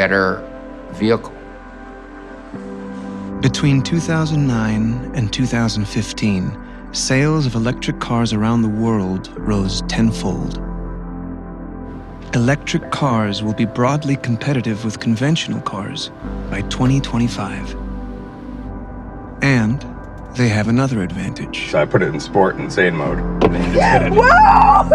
better vehicle. Between 2009 and 2015, sales of electric cars around the world rose tenfold. Electric cars will be broadly competitive with conventional cars by 2025. And they have another advantage. So I put it in sport and insane mode. And then you just hit it. Wow!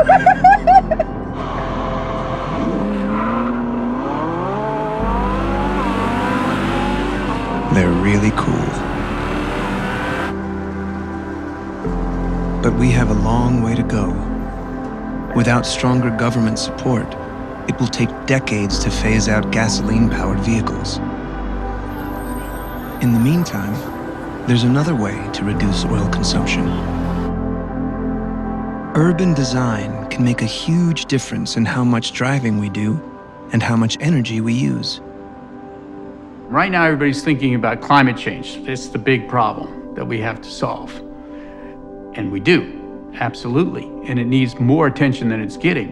They're really cool. But we have a long way to go. Without stronger government support, it will take decades to phase out gasoline-powered vehicles. In the meantime, there's another way to reduce oil consumption. Urban design can make a huge difference in how much driving we do and how much energy we use. Right now, everybody's thinking about climate change. It's the big problem that we have to solve. And we do, absolutely. And it needs more attention than it's getting.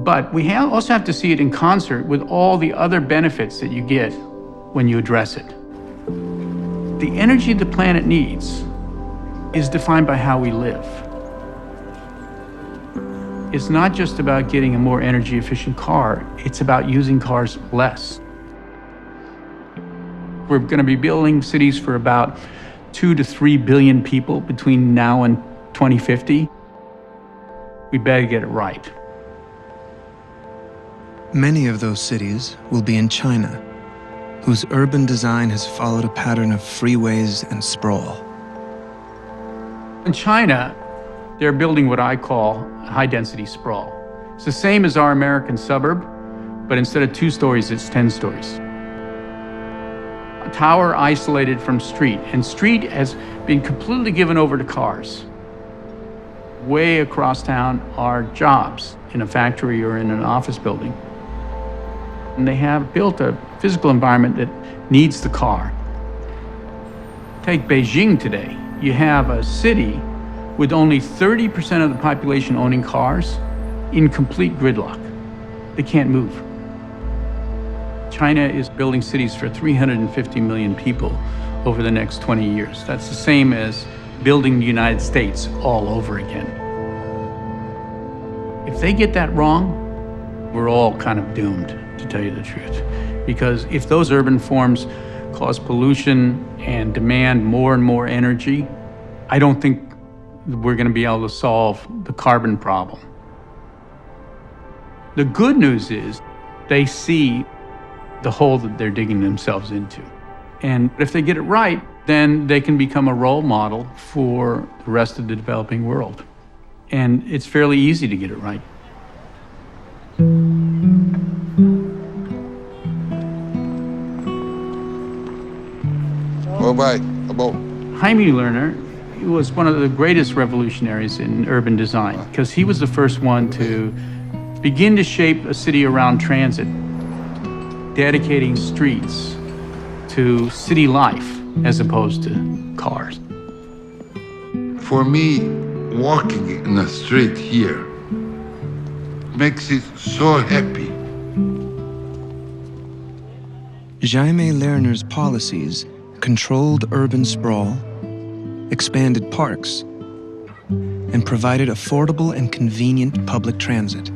But we also have to see it in concert with all the other benefits that you get when you address it. The energy the planet needs is defined by how we live. It's not just about getting a more energy efficient car, it's about using cars less. We're going to be building cities for about 2 to 3 billion people between now and 2050. We better get it right. Many of those cities will be in China, whose urban design has followed a pattern of freeways and sprawl. In China, they're building what I call high-density sprawl. It's the same as our American suburb, but instead of 2 stories, it's 10 stories. A tower isolated from street, and street has been completely given over to cars. Way across town are jobs in a factory or in an office building. And they have built a physical environment that needs the car. Take Beijing today. You have a city with only 30% of the population owning cars in complete gridlock. They can't move. China is building cities for 350 million people over the next 20 years. That's the same as building the United States all over again. If they get that wrong, we're all kind of doomed, to tell you the truth. Because if those urban forms cause pollution and demand more and more energy, I don't think we're going to be able to solve the carbon problem. The good news is they see the hole that they're digging themselves into. And if they get it right, then they can become a role model for the rest of the developing world. And it's fairly easy to get it right. Jaime Lerner was one of the greatest revolutionaries in urban design because he was the first one to begin to shape a city around transit, dedicating streets to city life as opposed to cars. For me, walking in the street here makes it so happy. Jaime Lerner's policies controlled urban sprawl, expanded parks, and provided affordable and convenient public transit.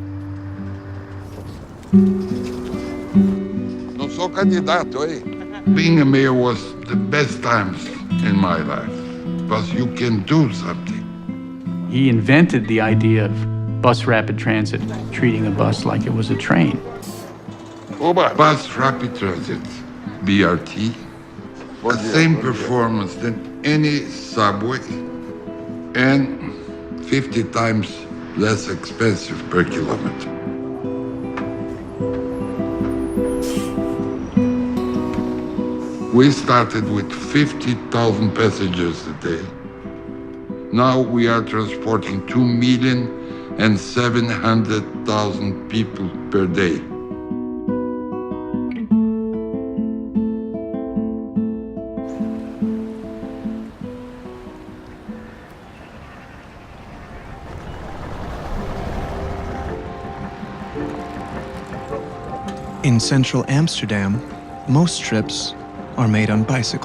Being a mayor was the best times in my life, because you can do something. He invented the idea of bus rapid transit, treating a bus like it was a train. Bus rapid transit, BRT, the same performance than any subway and 50 times less expensive per kilometer. We started with 50,000 passengers a day. Now we are transporting 2,700,000 people per day. In central Amsterdam, most trips are made on bicycles.